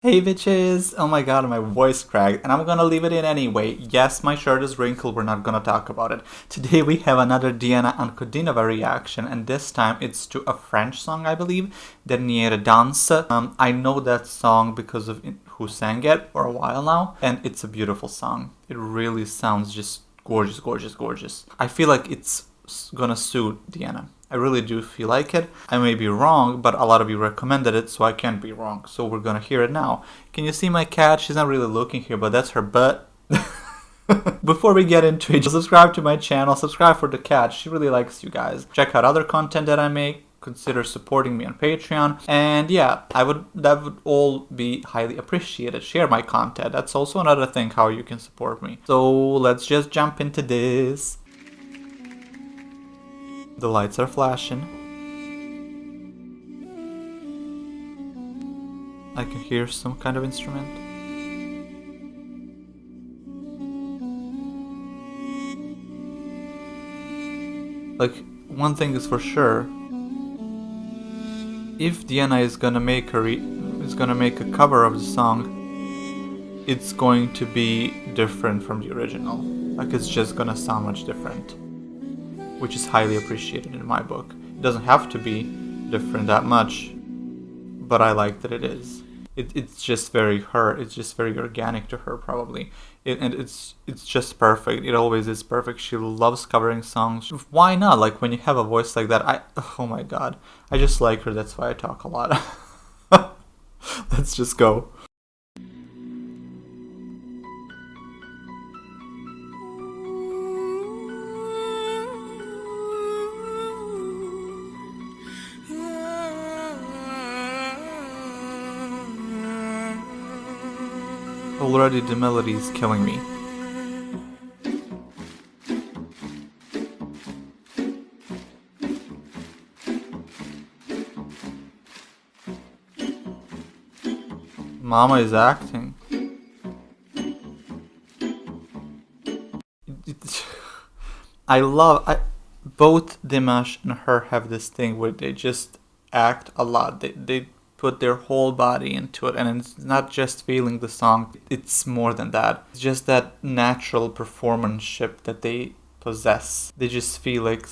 Hey bitches! Oh my god, my voice cracked, and I'm gonna leave it in anyway. Yes, my shirt is wrinkled, we're not gonna talk about it. Today we have another Diana Ankudinova reaction, and this time it's to a French song, I believe, Derniere Danse. I know that song because of who sang it for a while now, and it's a beautiful song. It really sounds just gorgeous, gorgeous, gorgeous. I feel like it's gonna suit Diana. I really do feel like it. I may be wrong, but a lot of you recommended it, so I can't be wrong. So we're gonna hear it now. Can you see my cat? She's not really looking here, but that's her butt. Before we get into it, subscribe to my channel, subscribe for the cat. She really likes you guys. Check out other content that I make. Consider supporting me on Patreon. And yeah, that would all be highly appreciated. Share my content. That's also another thing how you can support me. So let's just jump into this. The lights are flashing. I can hear some kind of instrument. Like, one thing is for sure. If Diana is gonna make a cover of the song, it's going to be different from the original. Like, it's just gonna sound much different, which is highly appreciated in my book. It doesn't have to be different that much, but I like that it is. It's just very her. It's just very organic to her, probably. And it's just perfect. It always is perfect. She loves covering songs. Why not? Like, when you have a voice like that, oh my god. I just like her. That's why I talk a lot. Let's just go. Already the melody is killing me. Mama is acting. Both Dimash and her have this thing where they just act a lot. They put their whole body into it, and it's not just feeling the song, it's more than that. It's just that natural performanceship that they possess. They just feel like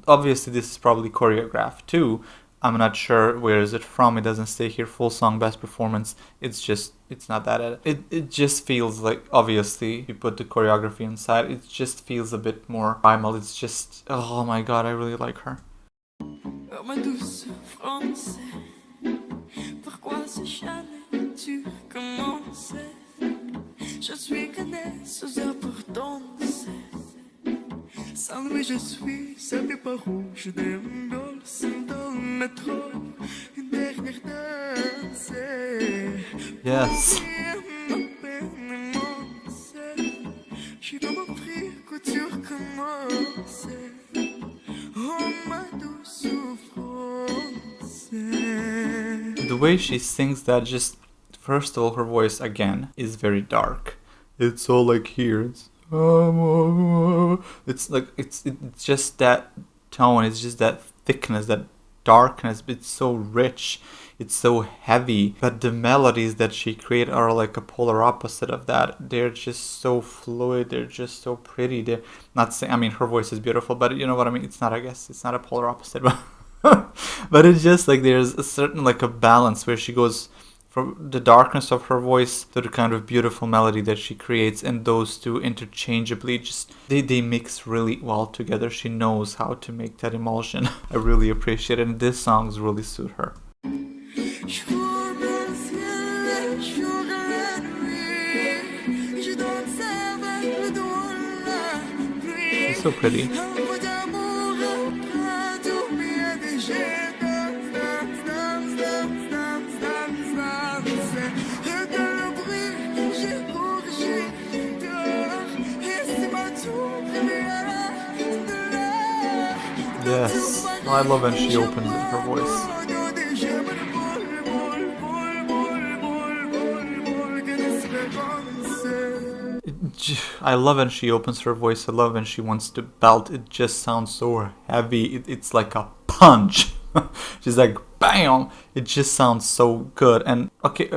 obviously this is probably choreographed too. I'm not sure where is it from. It doesn't say here full song best performance. It's not that. It just feels like, obviously you put the choreography inside, it just feels a bit more primal. It's just, oh my god, I really like her. Pourquoi ce jamais tu commençais? Je suis connaisse aux importances. Sans lui je suis sapé par où je déambule dans le métro. Une dernière danse. Yes. Je dois m'offrir que tu recommences. Oh ma douce souffrance. The way she sings that, just first of all, her voice again is very dark. It's all like here. It's like it's just that tone. It's just that thickness, that darkness. It's so rich. It's so heavy. But the melodies that she created are like a polar opposite of that. They're just so fluid. They're just so pretty. They're not saying. I mean, her voice is beautiful, but you know what I mean. It's not. I guess it's not a polar opposite, but. But it's just like there's a certain like a balance where she goes from the darkness of her voice to the kind of beautiful melody that she creates, and those two interchangeably just they mix really well together. She knows how to make that emulsion. I really appreciate it, and these songs really suit her. She's so pretty. Yes, I love when she opens her voice. I love when she opens her voice. I love when she wants to belt. It just sounds so heavy. It's like a punch. She's like bam, it just sounds so good. And okay,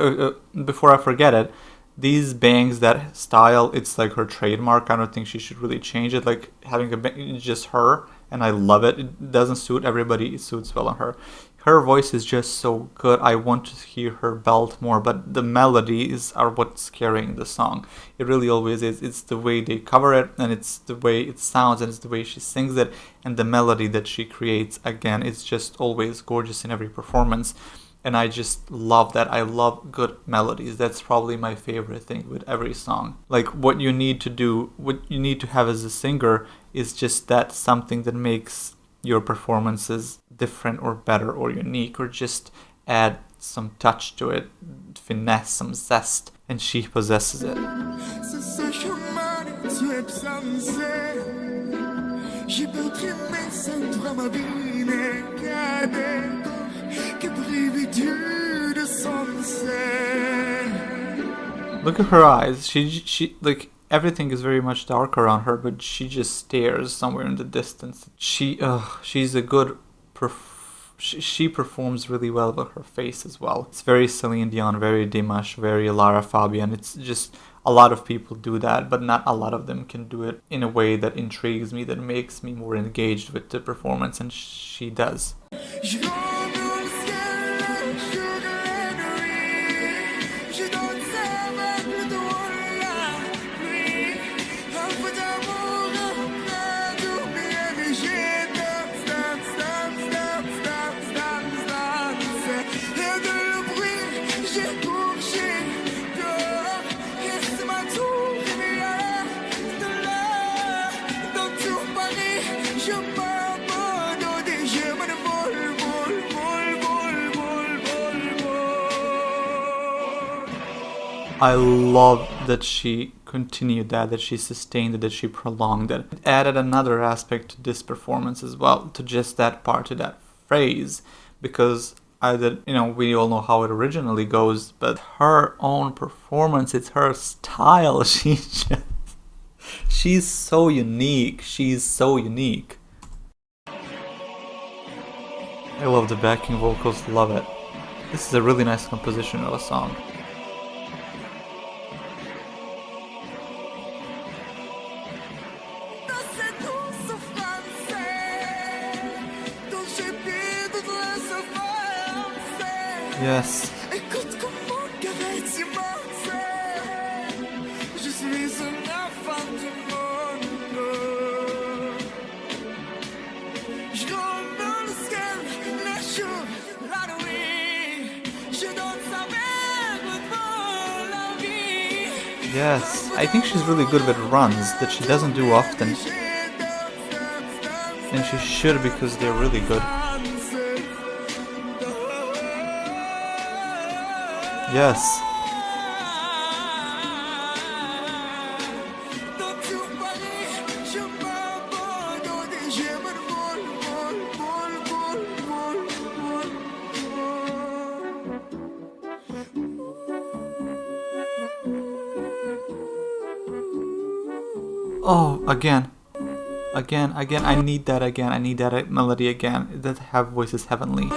before I forget it, these bangs, that style, it's like her trademark. I don't think she should really change it. Like having a bang, it's just her, and I love it. It doesn't suit everybody, it suits well on her. Her voice is just so good. I want to hear her belt more, but the melodies are what's carrying the song. It really always is. It's the way they cover it, and it's the way it sounds, and it's the way she sings it, and the melody that she creates. Again, it's just always gorgeous in every performance, and I just love that. I love good melodies. That's probably my favorite thing with every song. Like, what you need to do, what you need to have as a singer is just that something that makes your performances different or better or unique, or just add some touch to it, finesse, some zest, and she possesses it. Look at her eyes. She like, everything is very much dark around her, but she just stares somewhere in the distance. She's a good she performs really well with her face as well. It's very Celine Dion, very Dimash, very Lara Fabian. It's just, a lot of people do that, but not a lot of them can do it in a way that intrigues me, that makes me more engaged with the performance, and she does. I love that she continued that she sustained it, that she prolonged it. It added another aspect to this performance as well, to just that part, to that phrase, because we all know how it originally goes, but her own performance, it's her style. She's so unique. She's so unique. I love the backing vocals, love it. This is a really nice composition of a song. Yes. Yes, I think she's really good with runs that she doesn't do often. And she should, because they're really good. Yes. Oh, again, I need that again. I need that melody again. That have voices heavenly.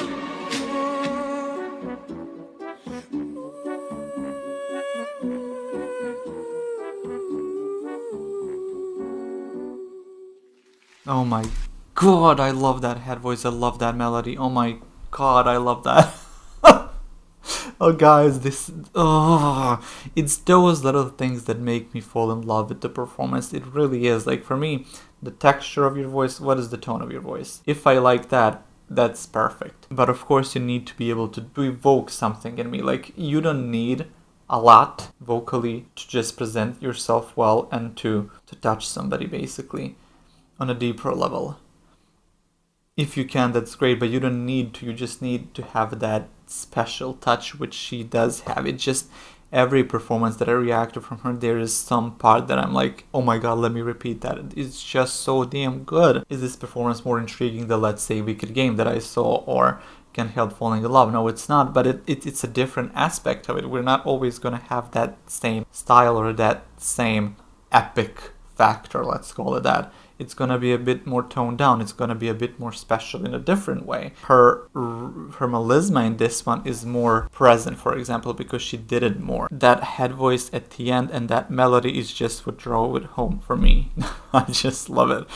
Oh my god, I love that head voice. I love that melody. Oh my god, I love that. Oh guys, it's those little things that make me fall in love with the performance. It really is. Like, for me, the texture of your voice, what is the tone of your voice? If I like that, that's perfect. But of course you need to be able to evoke something in me. Like, you don't need a lot vocally to just present yourself well and to touch somebody, basically, on a deeper level. If you can, that's great, but you don't need to. You just need to have that special touch, which she does have. It just, every performance that I react to from her, there is some part that I'm like, oh my god, let me repeat that. It's just so damn good. Is this performance more intriguing than, let's say, Wicked Game that I saw, or Can't Help Falling in Love? No, it's not, but it's a different aspect of it. We're not always going to have that same style or that same epic factor, let's call it that. it's gonna be a bit more toned down. It's gonna be a bit more special in a different way. Her melisma in this one is more present, for example, because she did it more. That head voice at the end and that melody is just what drove it home for me. I just love it.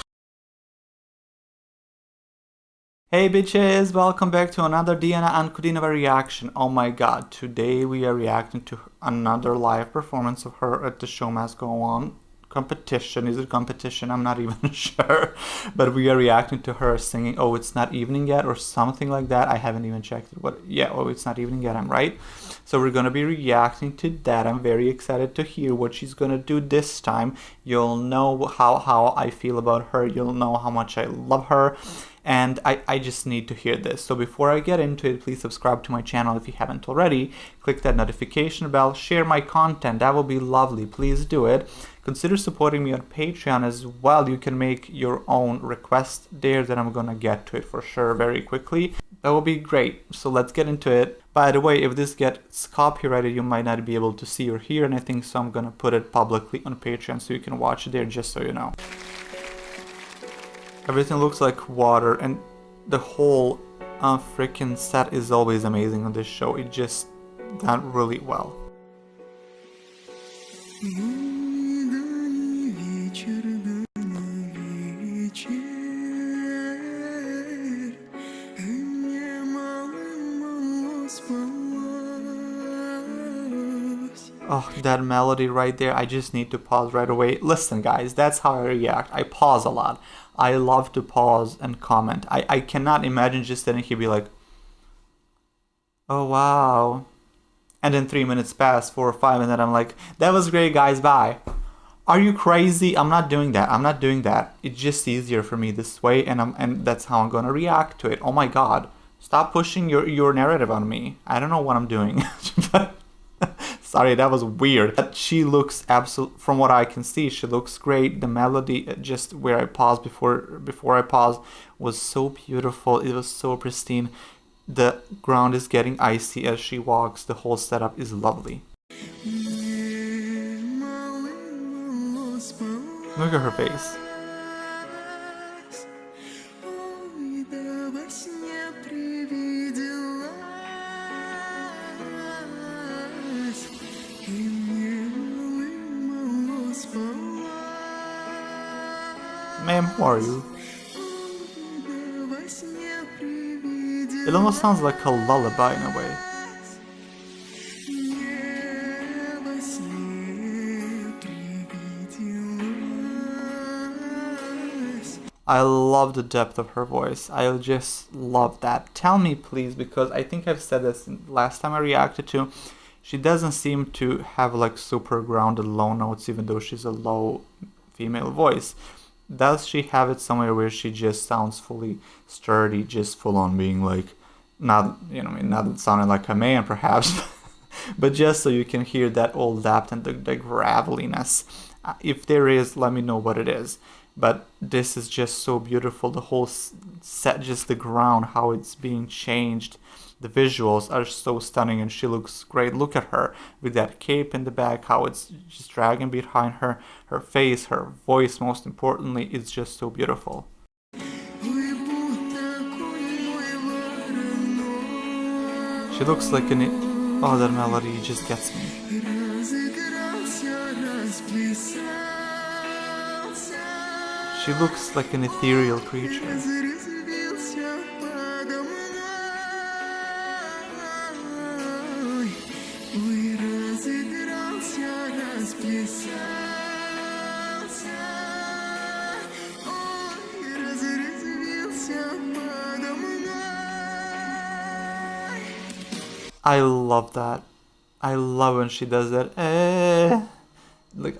Hey bitches, welcome back to another Diana Ankudinova reaction. Oh my god, today we are reacting to another live performance of her at the Show Must Go On competition. Is it competition? I'm not even sure. But we are reacting to her singing Oh It's Not Evening Yet or something like that. I haven't even checked it. Oh It's Not Evening Yet, I'm right. So we're gonna be reacting to that. I'm very excited to hear what she's gonna do this time. You'll know how I feel about her. You'll know how much I love her. And I just need to hear this. So before I get into it, please subscribe to my channel if you haven't already. Click that notification bell, share my content, that will be lovely. Please do it. Consider supporting me on Patreon as well. You can make your own request there, that I'm gonna get to it for sure very quickly. That will be great. So let's get into it. By the way, if this gets copyrighted, you might not be able to see or hear anything, so I'm gonna put it publicly on Patreon so you can watch it there, just so you know. Everything looks like water, and the whole freaking set is always amazing on this show. It just done really well. Oh, that melody right there, I just need to pause right away. Listen guys, that's how I react. I pause a lot. I love to pause and comment. I cannot imagine just sitting here be like, oh wow. And then 3 minutes pass, 4 or 5, and then I'm like, that was great guys, bye. Are you crazy? I'm not doing that. I'm not doing that. It's just easier for me this way, and that's how I'm gonna react to it. Oh my god. Stop pushing your narrative on me. I don't know what I'm doing. But sorry, that was weird. But she looks from what I can see, she looks great. The melody, just where I paused before I paused, was so beautiful. It was so pristine. The ground is getting icy as she walks. The whole setup is lovely. Look at her face. Ma'am, who are you? It almost sounds like a lullaby in a way. I love the depth of her voice. I just love that. Tell me please, because I think I've said this last time I reacted to, she doesn't seem to have like super grounded low notes, even though she's a low female voice. Does she have it somewhere where she just sounds fully sturdy, just full on being like, not, you know, I mean, not sounding like a man perhaps, but just so you can hear that old depth and the graveliness. If there is, let me know what it is. But this is just so beautiful. The whole set, just the ground, how it's being changed. The visuals are so stunning, and she looks great. Look at her with that cape in the back, how it's just dragging behind her. Her face, her voice, most importantly, is just so beautiful. She looks like oh, that melody just gets me. She looks like an ethereal creature. I love that. I love when she does that. Like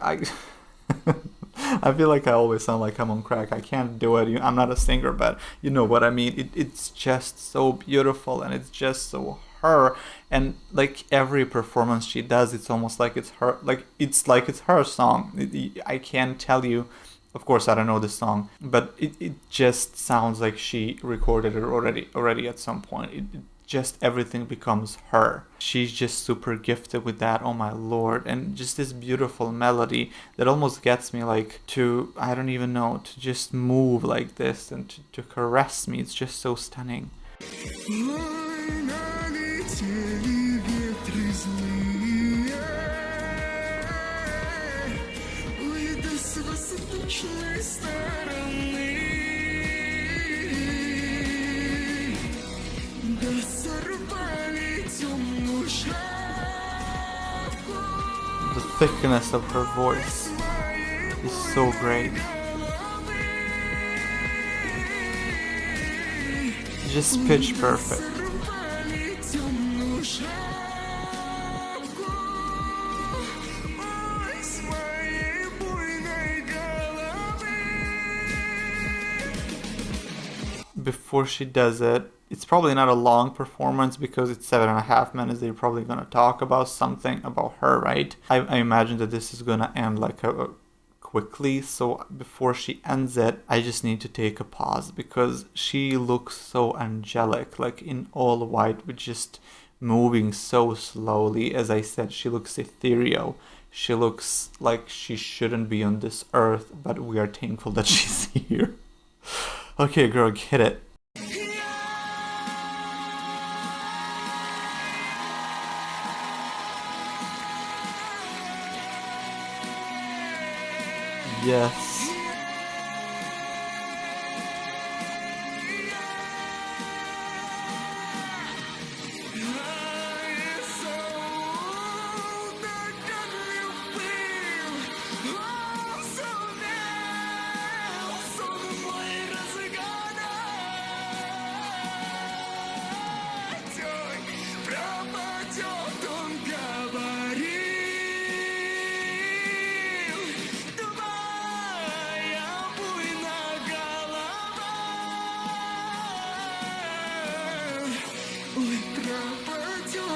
I feel like I always sound like I'm on crack. I can't do it. I'm not a singer, but you know what I mean. It's just so beautiful, and it's just so her. And like every performance she does, it's almost like it's her. Like it's her song. I can't tell you. Of course, I don't know the song, but it just sounds like she recorded it already at some point. just everything becomes her. She's just super gifted with that, oh my lord. And just this beautiful melody that almost gets me like to, I don't even know, to just move like this and to caress me. It's just so stunning. The thickness of her voice is so great. Just pitch perfect. Before she does it, it's probably not a long performance because it's 7.5 minutes. They're probably gonna talk about something about her, right? I imagine that this is gonna end like a quickly, so before she ends it, I just need to take a pause because she looks so angelic, like in all white, with just moving so slowly. As I said, she looks ethereal. She looks like she shouldn't be on this earth, but we are thankful that she's here. Okay, girl, get it. Yes.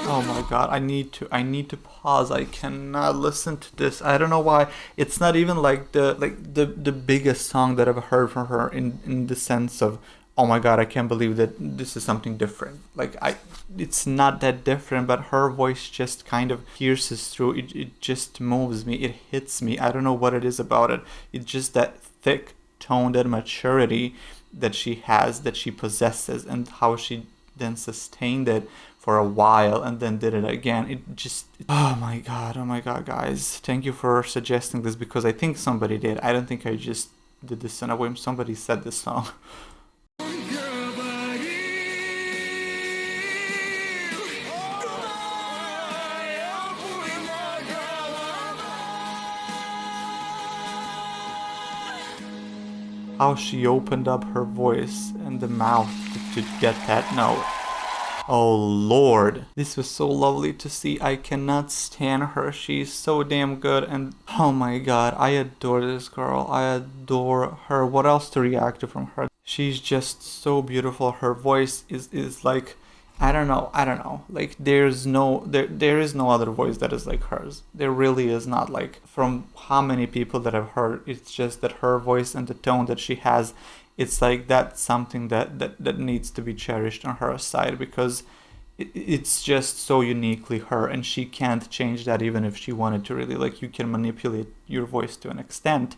Oh my god, I need to pause. I cannot listen to this. I don't know why. It's not even like the biggest song that I've heard from her in the sense of, oh my god, I can't believe that this is something different. Like it's not that different, but her voice just kind of pierces through. It just moves me. It hits me. I don't know what it is about it. It's just that thick tone, that maturity that she has, that she possesses, and how she then sustained it for a while and then did it again. It just, oh my god, guys, thank you for suggesting this, because I think somebody did. I don't think I just did this in a whim. Somebody said this song. How she opened up her voice and the mouth to get that note. Oh lord, this was so lovely to see. I cannot stand her. She's so damn good, and oh my god, I adore this girl. I adore her. What else to react to from her? She's just so beautiful. Her voice is like, I don't know. Like there is no other voice that is like hers. There really is not. Like from how many people that I've heard, it's just that her voice and the tone that she has, it's like that's something that needs to be cherished on her side, because it's just so uniquely her, and she can't change that even if she wanted to really. Like you can manipulate your voice to an extent,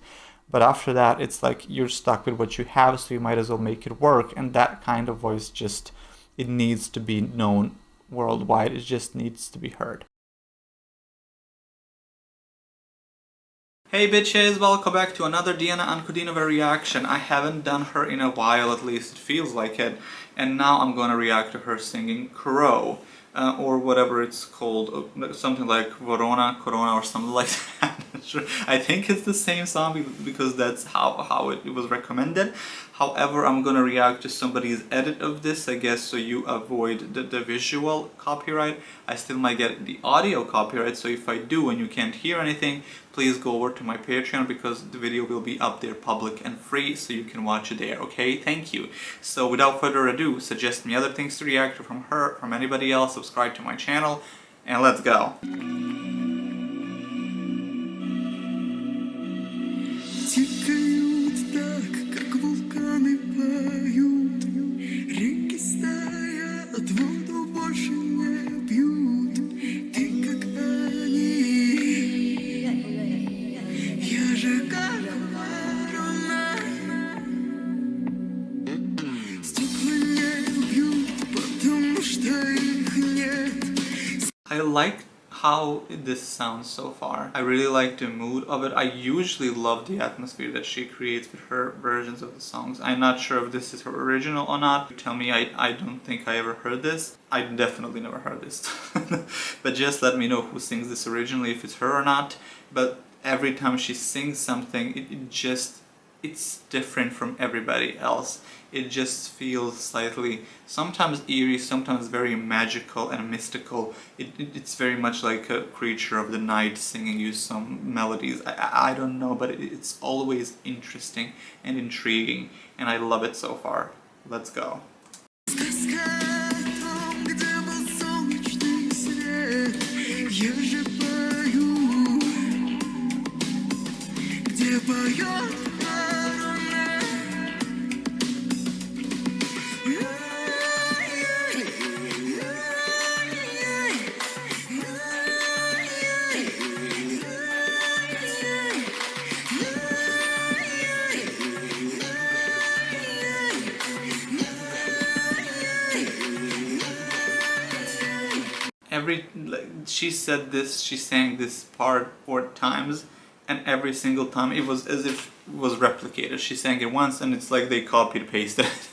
but after that it's like you're stuck with what you have, so you might as well make it work. And that kind of voice just, it needs to be known worldwide. It just needs to be heard. Hey bitches, welcome back to another Diana Ankudinova reaction. I haven't done her in a while, at least it feels like it. And now I'm gonna react to her singing Crow. Or whatever it's called, something like Vorona, Corona, or something like that. I think it's the same song because that's how it was recommended. However, I'm gonna react to somebody's edit of this, I guess, so you avoid the visual copyright. I still might get the audio copyright, so if I do and you can't hear anything, please go over to my Patreon, because the video will be up there public and free, so you can watch it there, okay? Thank you. So without further ado, suggest me other things to react to from her, from anybody else, subscribe to my channel, and let's go. Реки стая от воду I like how this sounds so far. I really like the mood of it. I usually love the atmosphere that she creates with her versions of the songs. I'm not sure if this is her original or not. Tell me, I don't think I ever heard this. I definitely never heard this. But just let me know who sings this originally, if it's her or not. But every time she sings something, it's different from everybody else. It just feels slightly, sometimes eerie, sometimes very magical and mystical. It's very much like a creature of the night singing you some melodies. I don't know, but it's always interesting and intriguing, and I love it so far. Let's go. She said this, she sang this part 4 times, and every single time it was as if it was replicated. She sang it once and it's like they copied pasted it.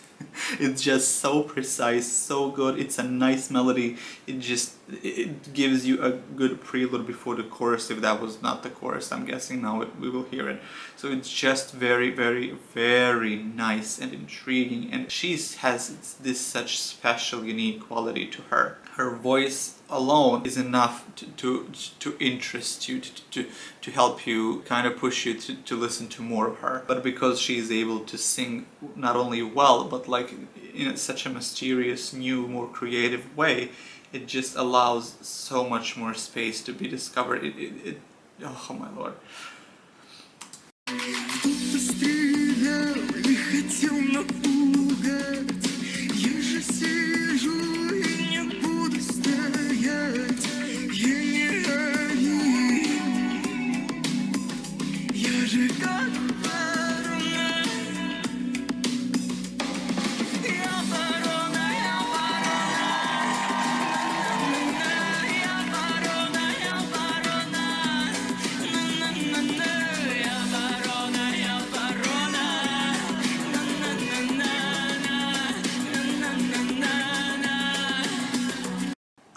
It's just so precise, so good. It's a nice melody. It gives you a good prelude before the chorus, if that was not the chorus. I'm guessing now we will hear it. So it's just very, very, very nice and intriguing, and she has this such special, unique quality to her. Her voice alone is enough to interest you, to help you, kind of push you to listen to more of her. But because she's able to sing not only well, but like in such a mysterious, new, more creative way, it just allows so much more space to be discovered. Oh my lord.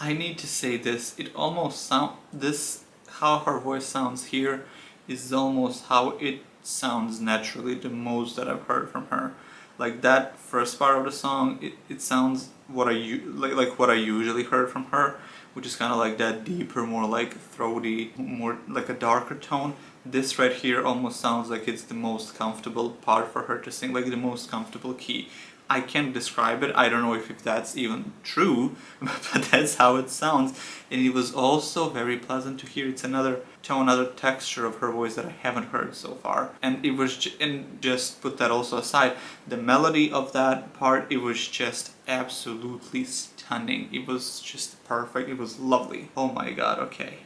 I need to say this, it almost how her voice sounds here is almost how it sounds naturally the most that I've heard from her. Like that first part of the song, it sounds what like what I usually heard from her, which is kind of like that deeper, more like throaty, more like a darker tone. This right here almost sounds like it's the most comfortable part for her to sing, like the most comfortable key. I can't describe it, I don't know if that's even true, but that's how it sounds. And it was also very pleasant to hear. It's another tone, another texture of her voice that I haven't heard so far. And it was, and just put that also aside, the melody of that part, it was just absolutely stunning. It was just perfect, it was lovely. Oh my god, okay.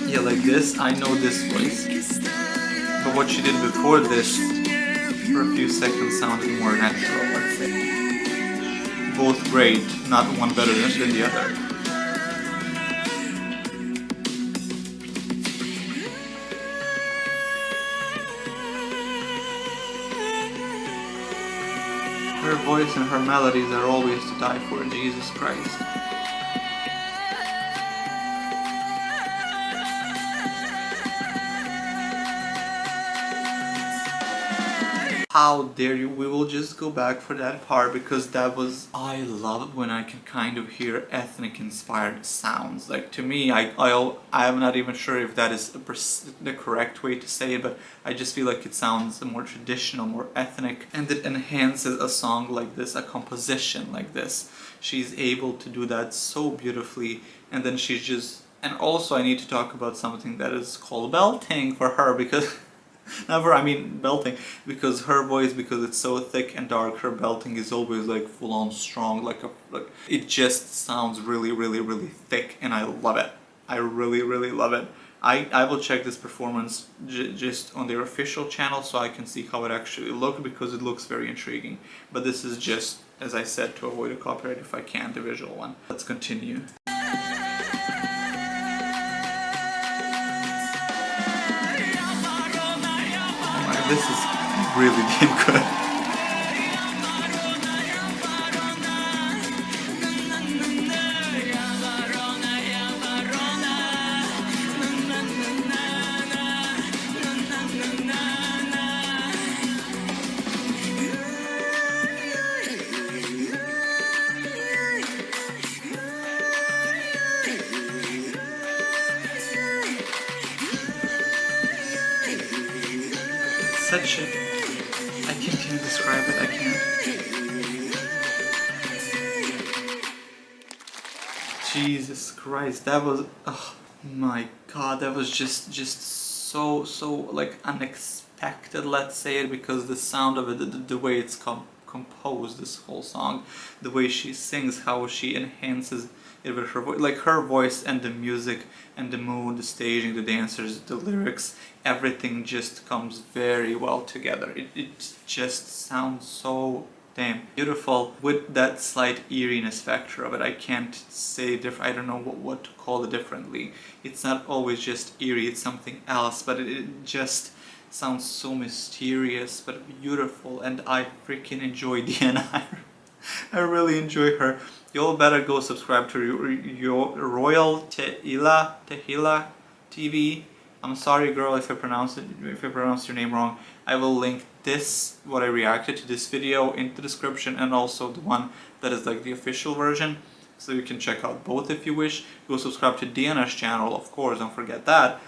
Yeah, like this, I know this voice. But what she did before this, for a few seconds, sounded more natural, let's say. Both great, not one better than the other. Her voice and her melodies are always to die for, Jesus Christ. How dare you? We will just go back for that part because that was... I love when I can kind of hear ethnic inspired sounds. Like to me, I'm not even sure if that is the correct way to say it, but I just feel like it sounds more traditional, more ethnic, and it enhances a song like this, a composition like this. She's able to do that so beautifully, and then she's just... And also I need to talk about something that is called belting for her, because... Never, I mean belting, because her voice, because it's so thick and dark, her belting is always like full on strong, like it just sounds really, really, really thick, and I love it. I really, really love it. I will check this performance just on their official channel so I can see how it actually looked, because it looks very intriguing. But this is just, as I said, to avoid a copyright if I can, the visual one. Let's continue. This is really damn good. Such a... I can't even describe it, I can't. Jesus Christ, that was... oh my god, that was just so like unexpected, let's say it, because the sound of it, the way it's composed, this whole song, the way she sings, how she enhances it with her voice, like her voice and the music and the mood, the staging, the dancers, the lyrics, everything just comes very well together. It just sounds so damn beautiful with that slight eeriness factor of it. I can't say I don't know what to call it differently. It's not always just eerie, it's something else, but it just sounds so mysterious but beautiful, and I freaking enjoy Diana. I really enjoy her. You all better go subscribe to your Royal Tehila TV. I'm sorry, girl, if I pronounced your name wrong. I will link this, what I reacted to this video, in the description, and also the one that is like the official version, so you can check out both if you wish. Go subscribe to Diana's channel, of course, don't forget that.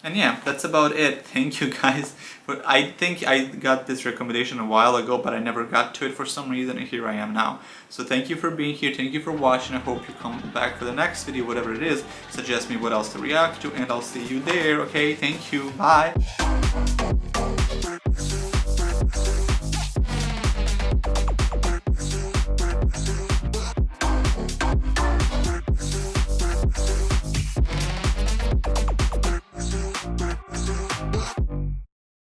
And yeah, that's about it. Thank you guys. But I think I got this recommendation a while ago, but I never got to it for some reason, and here I am now. So thank you for being here, thank you for watching. I hope you come back for the next video, whatever it is. Suggest me what else to react to, and I'll see you there, okay? Thank you, bye!